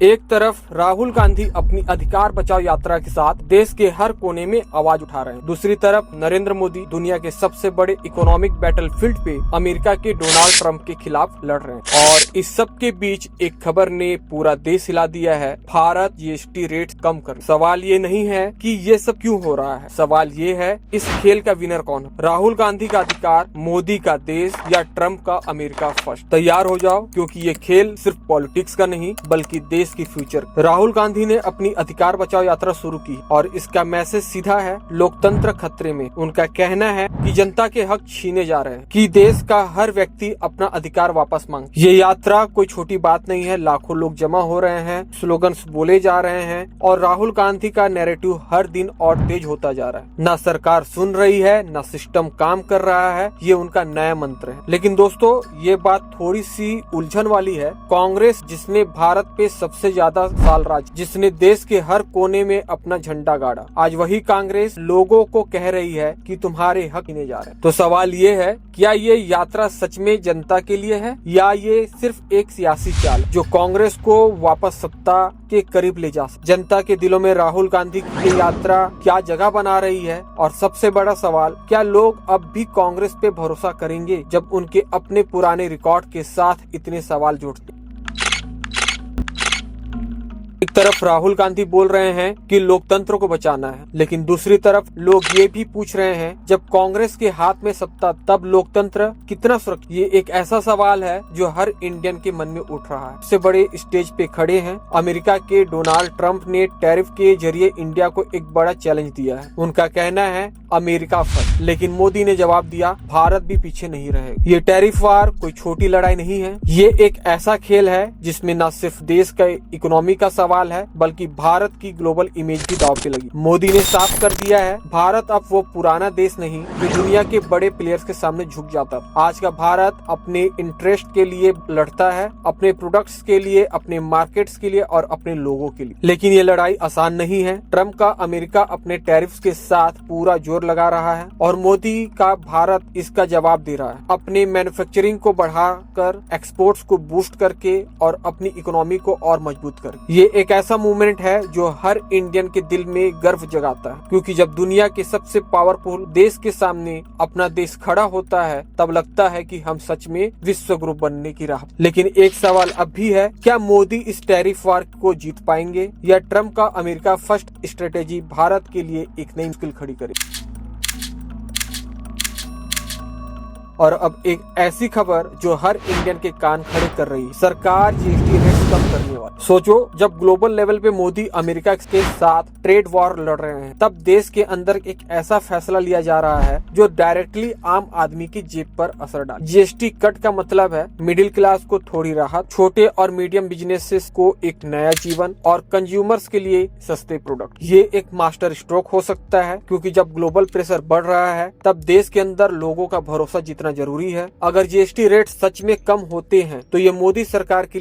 एक तरफ राहुल गांधी अपनी अधिकार बचाओ यात्रा के साथ देश के हर कोने में आवाज उठा रहे हैं, दूसरी तरफ नरेंद्र मोदी दुनिया के सबसे बड़े इकोनॉमिक बैटलफील्ड पे अमेरिका के डोनाल्ड ट्रंप के खिलाफ लड़ रहे हैं। और इस सब के बीच एक खबर ने पूरा देश हिला दिया है, भारत जीएसटी रेट कम कर। सवाल ये नहीं है कि ये सब क्यों हो रहा है, सवाल ये है इस खेल का विनर कौन है, राहुल गांधी का अधिकार, मोदी का देश या ट्रंप का अमेरिका फर्स्ट। तैयार हो जाओ, क्योंकि ये खेल सिर्फ पॉलिटिक्स का नहीं बल्कि देश की फ्यूचर। राहुल गांधी ने अपनी अधिकार बचाओ यात्रा शुरू की और इसका मैसेज सीधा है, लोकतंत्र खतरे में। उनका कहना है कि जनता के हक छीने जा रहे हैं, कि देश का हर व्यक्ति अपना अधिकार वापस मांगे। ये यात्रा कोई छोटी बात नहीं है, लाखों लोग जमा हो रहे हैं, स्लोगन्स बोले जा रहे हैं और राहुल गांधी का नैरेटिव हर दिन और तेज होता जा रहा है। ना सरकार सुन रही है, ना सिस्टम काम कर रहा है, ये उनका नया मंत्र है। लेकिन दोस्तों, ये बात थोड़ी सी उलझन वाली है। कांग्रेस, जिसने भारत पे सबसे ज्यादा साल राज, जिसने देश के हर कोने में अपना झंडा गाड़ा, आज वही कांग्रेस लोगों को कह रही है कि तुम्हारे हक छीने जा रहे हैं। तो सवाल ये है, क्या ये यात्रा सच में जनता के लिए है या ये सिर्फ एक सियासी चाल जो कांग्रेस को वापस सत्ता के करीब ले जा सके? जनता के दिलों में राहुल गांधी की यात्रा क्या जगह बना रही है? और सबसे बड़ा सवाल, क्या लोग अब भी कांग्रेस पे भरोसा करेंगे जब उनके अपने पुराने रिकॉर्ड के साथ इतने सवाल जुड़ते? एक तरफ राहुल गांधी बोल रहे हैं कि लोकतंत्र को बचाना है, लेकिन दूसरी तरफ लोग ये भी पूछ रहे हैं, जब कांग्रेस के हाथ में सत्ता तब लोकतंत्र कितना सुरक्षित? ये एक ऐसा सवाल है जो हर इंडियन के मन में उठ रहा है। सबसे बड़े स्टेज पे खड़े हैं अमेरिका के डोनाल्ड ट्रंप ने टैरिफ के जरिए इंडिया को एक बड़ा चैलेंज दिया है। उनका कहना है अमेरिका फर्स्ट, लेकिन मोदी ने जवाब दिया, भारत भी पीछे नहीं रहेगा। ये टैरिफ वार कोई छोटी लड़ाई नहीं है, ये एक ऐसा खेल है जिसमें न सिर्फ देश का इकोनॉमी का सवाल है बल्कि भारत की ग्लोबल इमेज भी दांव पे लगी। मोदी ने साफ कर दिया है, भारत अब वो पुराना देश नहीं जो दुनिया के बड़े प्लेयर्स के सामने झुक जाता। आज का भारत अपने इंटरेस्ट के लिए लड़ता है, अपने प्रोडक्ट्स के लिए, अपने मार्केट्स के लिए और अपने लोगों के लिए। लेकिन ये लड़ाई आसान नहीं है। ट्रंप का अमेरिका अपने टैरिफ्स के साथ पूरा जोर लगा रहा है और मोदी का भारत इसका जवाब दे रहा है, अपने मैन्युफैक्चरिंग को बढ़ाकर, एक्सपोर्ट्स को बूस्ट करके और अपनी इकोनॉमी को और मजबूत करके। ये एक ऐसा मूवमेंट है जो हर इंडियन के दिल में गर्व जगाता है, क्योंकि जब दुनिया के सबसे पावरफुल देश के सामने अपना देश खड़ा होता है तब लगता है कि हम सच में विश्व गुरु बनने की राह। लेकिन एक सवाल अब भी है, क्या मोदी इस टैरिफ वार को जीत पाएंगे या ट्रंप का अमेरिका फर्स्ट स्ट्रेटेजी भारत के लिए एक नई मुश्किल खड़ी करेगी? और अब एक ऐसी खबर जो हर इंडियन के कान खड़े कर रही है, सरकार जीएसटी रेट कम करने वाली। सोचो, जब ग्लोबल लेवल पे मोदी अमेरिका के साथ ट्रेड वॉर लड़ रहे हैं, तब देश के अंदर एक ऐसा फैसला लिया जा रहा है जो डायरेक्टली आम आदमी की जेब पर असर डाले। जीएसटी कट का मतलब है मिडिल क्लास को थोड़ी राहत, छोटे और मीडियम बिजनेसेस को एक नया जीवन और कंज्यूमर्स के लिए सस्ते प्रोडक्ट। ये एक मास्टर स्ट्रोक हो सकता है, क्योंकि जब ग्लोबल प्रेशर बढ़ रहा है तब देश के अंदर लोगों का भरोसा जितना जरूरी है। अगर जीएसटी रेट सच में कम होते हैं तो ये मोदी सरकार के लिए